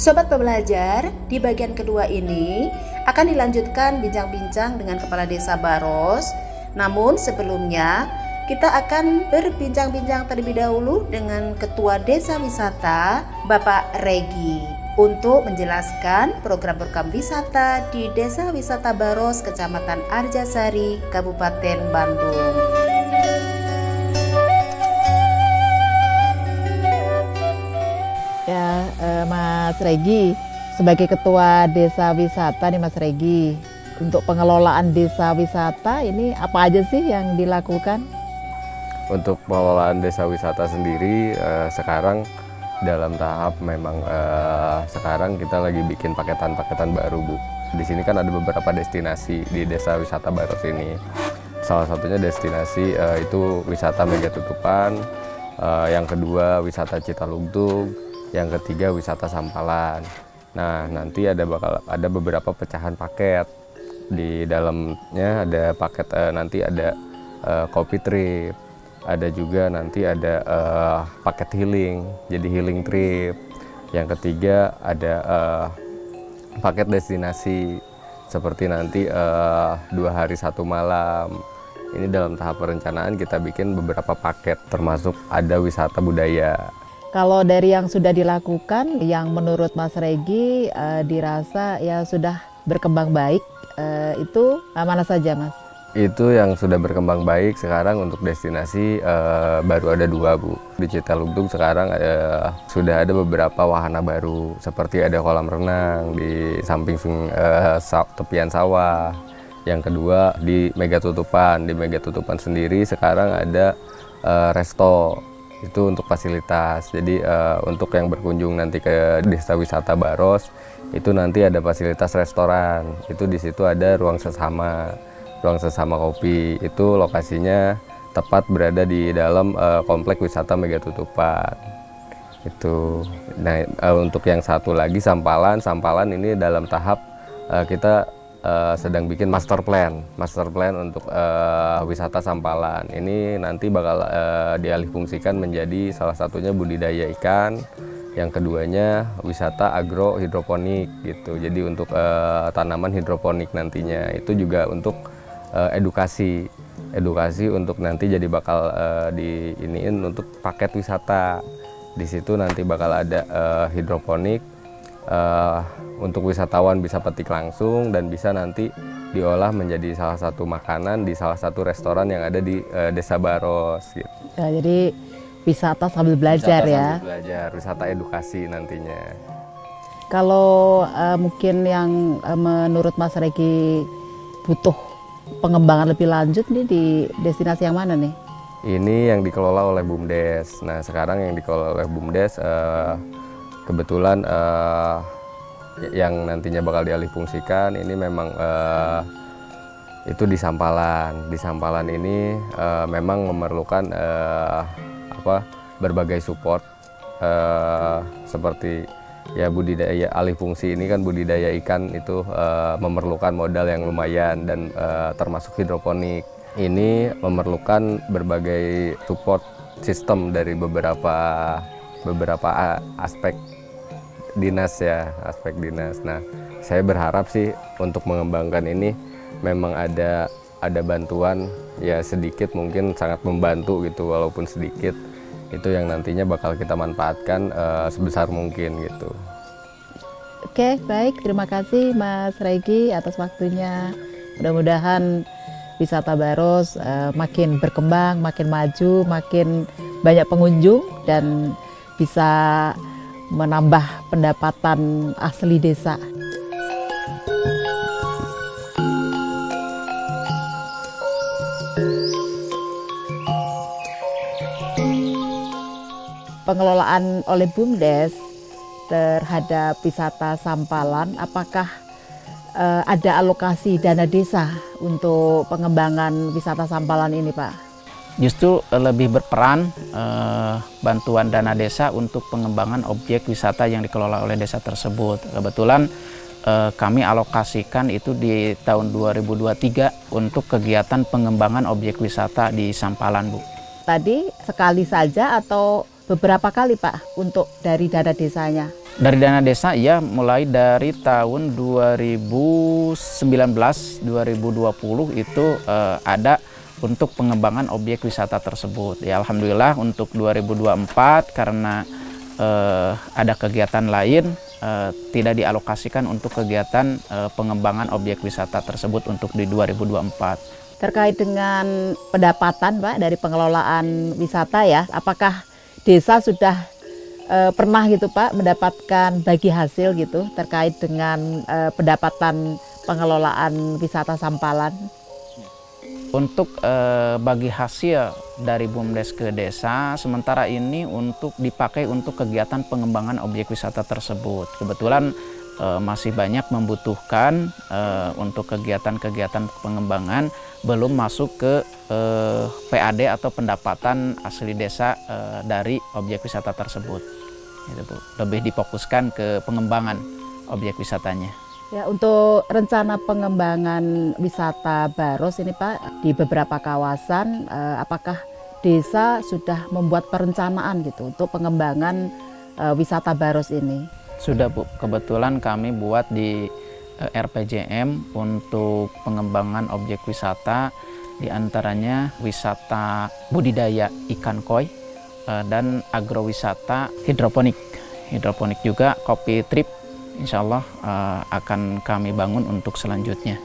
Sobat pembelajar, di bagian kedua ini akan dilanjutkan bincang-bincang dengan Kepala Desa Baros. Namun sebelumnya, kita akan berbincang-bincang terlebih dahulu dengan Ketua Desa Wisata, Bapak Regi, untuk menjelaskan program-program wisata di Desa Wisata Baros, Kecamatan Arjasari, Kabupaten Bandung. Ya, Mas Regi, sebagai Ketua Desa Wisata nih Mas Regi, untuk pengelolaan desa wisata ini apa aja sih yang dilakukan? Untuk pengelolaan desa wisata sendiri sekarang dalam tahap memang sekarang kita lagi bikin paketan-paketan baru, Bu. Di sini kan ada beberapa destinasi di Desa Wisata Baros ini. Salah satunya destinasi itu wisata Megatutupan, yang kedua wisata Citalugtug, yang ketiga wisata Sampalan. Nah, nanti bakal ada beberapa pecahan paket. Di dalamnya ada paket nanti ada kopi trip, ada juga nanti ada paket healing, jadi healing trip. Yang ketiga ada paket destinasi seperti nanti 2 hari 1 malam. Ini dalam tahap perencanaan kita bikin beberapa paket, termasuk ada wisata budaya. Kalau dari yang sudah dilakukan, yang menurut Mas Regi dirasa ya sudah berkembang baik, itu mana saja, Mas? Itu yang sudah berkembang baik sekarang untuk destinasi baru ada 2, Bu. Di Citalugtug sekarang sudah ada beberapa wahana baru, seperti ada kolam renang di samping tepian sawah. Yang kedua di Megatutupan. Di Megatutupan sendiri sekarang ada resto. Itu untuk fasilitas. Jadi untuk yang berkunjung nanti ke Desa Wisata Baros, itu nanti ada fasilitas restoran. Itu di situ ada ruang sesama kopi. Itu lokasinya tepat berada di dalam komplek wisata Megatutupan. Itu. Nah, untuk yang satu lagi Sampalan ini dalam tahap kita sedang bikin master plan untuk wisata Sampalan. Ini nanti bakal dialihfungsikan menjadi salah satunya budidaya ikan, yang keduanya wisata agro hidroponik gitu. Jadi untuk tanaman hidroponik nantinya itu juga untuk edukasi untuk nanti jadi bakal diiniin untuk paket wisata. Di situ nanti bakal ada hidroponik. Untuk wisatawan bisa petik langsung dan bisa nanti diolah menjadi salah satu makanan di salah satu restoran yang ada di Desa Baros gitu. Ya, jadi wisata sambil belajar ya. Wisata edukasi nantinya. Kalau mungkin yang menurut Mas Regi butuh pengembangan lebih lanjut nih di destinasi yang mana nih? Ini yang dikelola oleh BUMDes. Nah, sekarang yang dikelola oleh BUMDes kebetulan yang nantinya bakal dialihfungsikan ini memang itu di Sampalan. Di Sampalan ini memang memerlukan berbagai support seperti ya budidaya alihfungsi ini kan budidaya ikan itu memerlukan modal yang lumayan dan termasuk hidroponik. Ini memerlukan berbagai support sistem dari beberapa aspek dinas ya, aspek dinas. Nah, saya berharap sih untuk mengembangkan ini memang ada bantuan ya, sedikit mungkin sangat membantu gitu, walaupun sedikit itu yang nantinya bakal kita manfaatkan sebesar mungkin gitu. Oke, baik, terima kasih Mas Regi atas waktunya. Mudah-mudahan wisata Baros makin berkembang, makin maju, makin banyak pengunjung dan bisa menambah pendapatan asli desa. Pengelolaan oleh BUMDes terhadap wisata Sampalan, apakah ada alokasi dana desa untuk pengembangan wisata Sampalan ini, Pak? Justru lebih berperan bantuan dana desa untuk pengembangan objek wisata yang dikelola oleh desa tersebut. Kebetulan kami alokasikan itu di tahun 2023 untuk kegiatan pengembangan objek wisata di Sampalan, Bu. Tadi sekali saja atau beberapa kali Pak untuk dari dana desanya? Dari dana desa ya mulai dari tahun 2019-2020 itu ada untuk pengembangan objek wisata tersebut. Ya alhamdulillah untuk 2024 karena ada kegiatan lain tidak dialokasikan untuk kegiatan pengembangan objek wisata tersebut untuk di 2024. Terkait dengan pendapatan Pak dari pengelolaan wisata ya, apakah desa sudah pernah gitu Pak mendapatkan bagi hasil gitu terkait dengan pendapatan pengelolaan wisata Sampalan? Untuk bagi hasil dari BUMDes ke desa, sementara ini untuk dipakai untuk kegiatan pengembangan objek wisata tersebut. Kebetulan masih banyak membutuhkan untuk kegiatan-kegiatan pengembangan, belum masuk ke PAD atau pendapatan asli desa dari objek wisata tersebut. Gitu, Bu. Lebih difokuskan ke pengembangan objek wisatanya. Ya, untuk rencana pengembangan wisata Baros ini Pak di beberapa kawasan, apakah desa sudah membuat perencanaan gitu untuk pengembangan wisata Baros ini? Sudah Bu, kebetulan kami buat di RPJM untuk pengembangan objek wisata, diantaranya wisata budidaya ikan koi dan agrowisata hidroponik. Hidroponik juga kopi trip, insya Allah akan kami bangun untuk selanjutnya.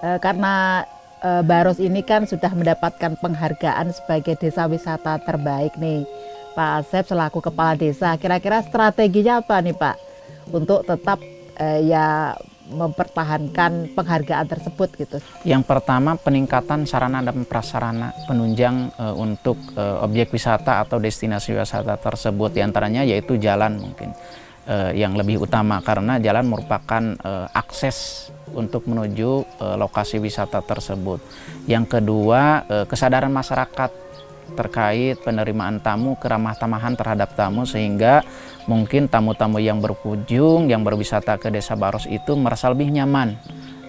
Karena Baros ini kan sudah mendapatkan penghargaan sebagai desa wisata terbaik nih, Pak Asep selaku kepala desa, kira-kira strateginya apa nih Pak untuk tetap ya mempertahankan penghargaan tersebut gitu? Yang pertama peningkatan sarana dan prasarana penunjang untuk objek wisata atau destinasi wisata tersebut, diantaranya yaitu jalan mungkin yang lebih utama karena jalan merupakan akses untuk menuju lokasi wisata tersebut. Yang kedua kesadaran masyarakat terkait penerimaan tamu, keramah tamahan terhadap tamu, sehingga mungkin tamu-tamu yang berkunjung, yang berwisata ke Desa Baros itu merasa lebih nyaman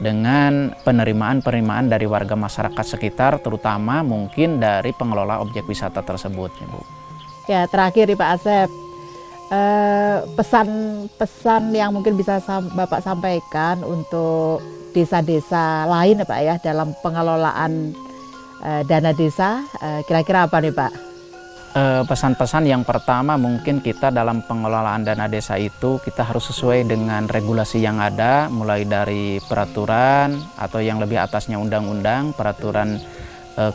dengan penerimaan dari warga masyarakat sekitar, terutama mungkin dari pengelola objek wisata tersebut, ya, Bu. Ya, terakhir Pak Asep, pesan-pesan yang mungkin bisa Bapak sampaikan untuk desa-desa lain ya Pak ya dalam pengelolaan dana desa, kira-kira apa nih Pak? Pesan-pesan yang pertama mungkin kita dalam pengelolaan dana desa itu kita harus sesuai dengan regulasi yang ada, mulai dari peraturan atau yang lebih atasnya undang-undang, peraturan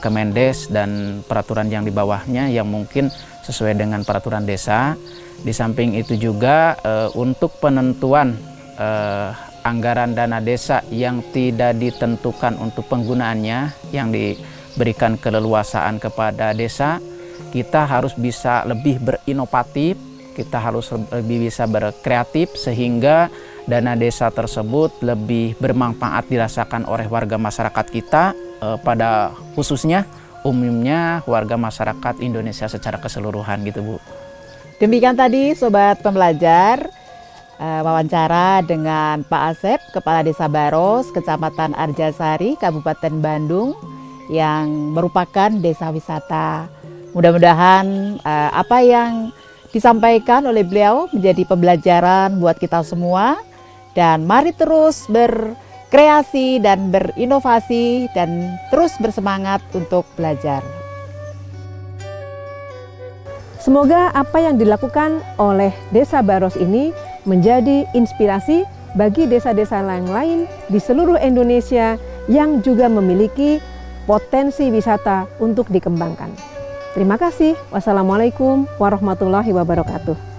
Kemendes dan peraturan yang di bawahnya yang mungkin sesuai dengan peraturan desa. Di samping itu juga untuk penentuan anggaran dana desa yang tidak ditentukan untuk penggunaannya, yang diberikan keleluasaan kepada desa, kita harus bisa lebih berinovatif, kita harus lebih bisa berkreatif sehingga dana desa tersebut lebih bermanfaat dirasakan oleh warga masyarakat kita, pada khususnya umumnya warga masyarakat Indonesia secara keseluruhan gitu Bu. Demikian tadi Sobat Pembelajar, wawancara dengan Pak Asep, Kepala Desa Baros, Kecamatan Arjasari, Kabupaten Bandung, yang merupakan desa wisata. Mudah-mudahan apa yang disampaikan oleh beliau menjadi pembelajaran buat kita semua, dan mari terus berkreasi dan berinovasi dan terus bersemangat untuk belajar. Semoga apa yang dilakukan oleh Desa Baros ini menjadi inspirasi bagi desa-desa lain di seluruh Indonesia yang juga memiliki potensi wisata untuk dikembangkan. Terima kasih. Wassalamualaikum warahmatullahi wabarakatuh.